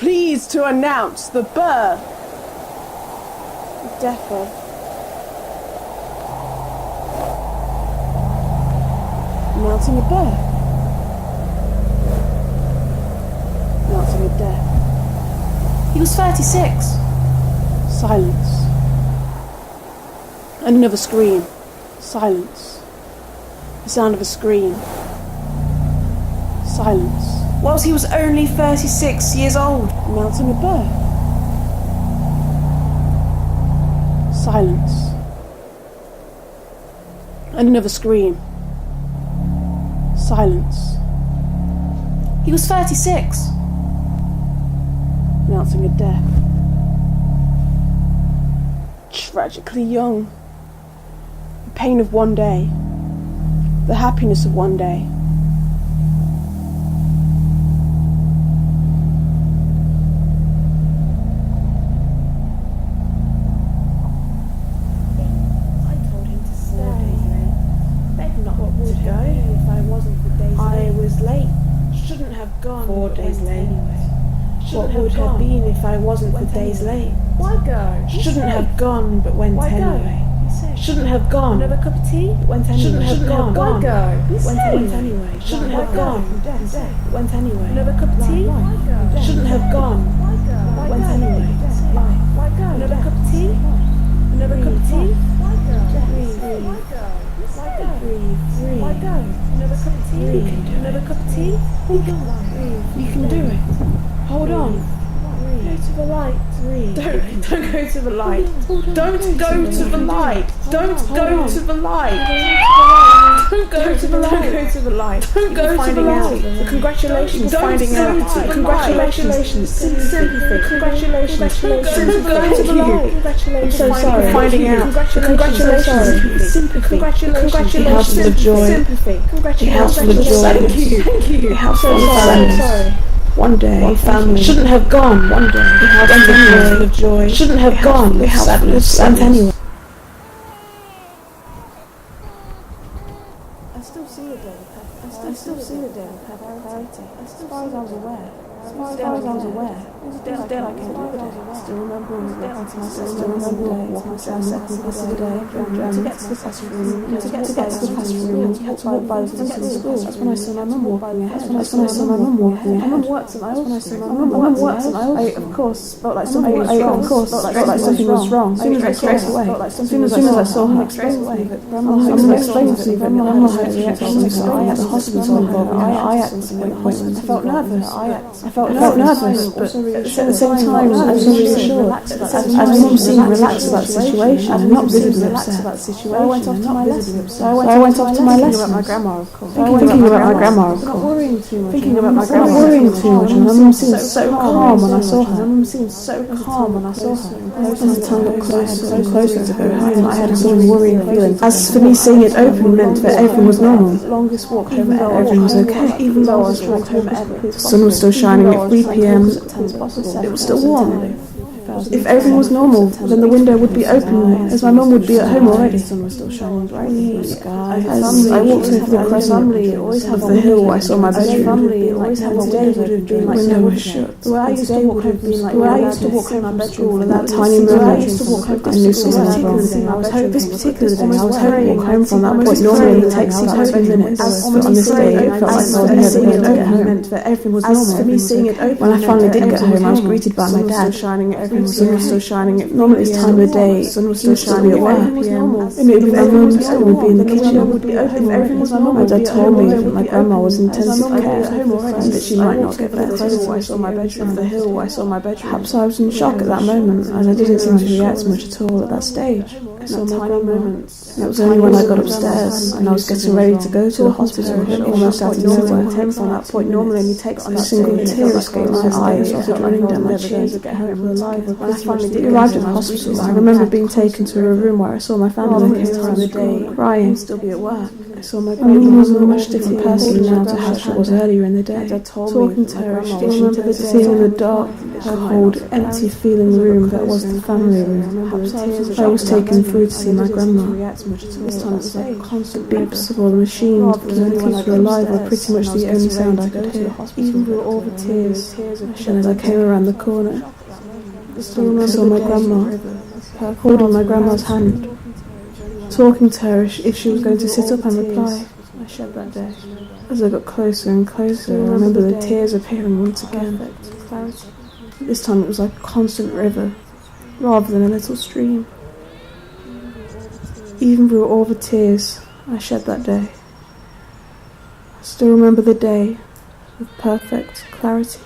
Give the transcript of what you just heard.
pleased to announce the birth of Defo. Announcing a birth. Announcing a death. He was 36. Silence. And another scream. Silence. The sound of a scream. Silence. Whilst he was only 36 years old. Announcing a birth. Silence. And another scream. Silence. He was 36. Announcing a death. Tragically young. The pain of one day. The happiness of one day. I was late. Shouldn't have gone 4 days late. What Shouldn't would have have gone. been if I wasn't for days late? Why go? Shouldn't have gone, but went Why go? anyway. Be safe. Shouldn't have gone. Another cup of tea? Went anyway. Shouldn't have gone. Why go? Be Went safe. anyway. Shouldn't Why have go? gone. Death. Went anyway. Another cup of tea? Why? Why go? Shouldn't have gone. Why go? Went anyway. Why go? Another cup of tea? Another cup of tea? Why go? Breathe. Why go? Why go? Breathe. Why go? Another cup of tea? Breathe. Another cup of tea? You can do it. Hold on. Go to the light. Breathe. Don't go to the light. Don't go to the light. Don't go to the light. Don't go to the light. Don't go to the light. Don't go to the Finding out. light. Congratulations. Don't Finding go out. to the Congratulations. Sympathy. Congratulations. Don't go to the light. Congratulations. I'm so sorry. Finding out. Congratulations. Sympathy. A house full of joy. Sympathy. A house full of joy. Thank you. A house full So of sorry. friends. One day, One family. shouldn't have gone. One day, we have full of joy. Shouldn't have gone. We have sadness. And anyway. I still see the day. I still see the day. As far as I was aware. As far as I was aware. It was a day like any other day. Still remember walking to my sister. Walking past the day. To get to the classroom. To get to the classroom. You had to walk by the school. That's when I saw my mum walking ahead. That's when I saw my mum walking ahead. My mum worked and I of course felt like something was wrong. Of course felt like something was wrong. As soon as I saw her, straight away. Grandma explained to me that Grandma had a reaction. So I had the hospital involved. I had an appointment. I felt nervous. I felt nervous, but at the same time, I was reassured. As Mum seemed relaxed about the situation and not visibly upset. I went off to my lesson. I went off to my lesson. Thinking about my grandma, of course. Not worrying too much. Thinking about my grandma. Not worrying too much. And my mum seemed so calm when I saw her. My mum seemed so calm when I saw her. As the time got closer and closer to go home, I had a sort of worrying feeling. As for me, seeing it open meant that everything was normal. Longest walk home ever. Everything was okay. Even though I was walked home ever. The sun was still shining at 3 p.m. It was still warm. If everything was normal, then the window would be open, as my mum would be at home already. The sun was still shining brightly in the sky. As I walked over the crescent of the hill, I saw my bedroom. The window was shut. Where I used to walk home from my bedroom, and that tiny moment, I knew something was wrong. This particular day, I was hoping to walk home from that point. Normally it takes about 20 minutes, but on this day, it felt like I was never going to get home. As for me seeing it open, when I finally did get home, I was greeted by my dad. The sun was still shining. Normally this time of the day, the sun was still shining at 1 p.m. And it would be my mum would be in the kitchen. If everything was normal, my dad told me that my grandma was in intensive care and that she might not get better. I saw my bedroom, the hill where I saw my bedroom. Perhaps I was in shock at that moment, as I didn't seem to react much at all at that stage. I saw my grandma. It was only when I got upstairs and I was getting ready to go to the hospital, almost out of nowhere. From that point, normally only takes a single tear escaped my eyes, started running down my cheek. When I finally arrived at the hospital, I remember being taken to a room where I saw my family crying. Still be at work. I saw my grandma was a much different person now to how she was earlier in the day. Talking to her, she didn't remember seeing the dark, cold, empty feeling room that was the family room. I was taken through to see my grandma. This time it was like constant beeps of all the machines, because when kids were alive were pretty much the only sound I could hear. Even through all the tears, and as I came around the corner, I saw my grandma, holding my grandma's hand, talking to her if she was going to sit up and reply. I shed that day. As I got closer and closer, I remember the tears appearing once again. This time it was like a constant river, rather than a little stream. Even through all the tears I shed that day, I still remember the day with perfect clarity.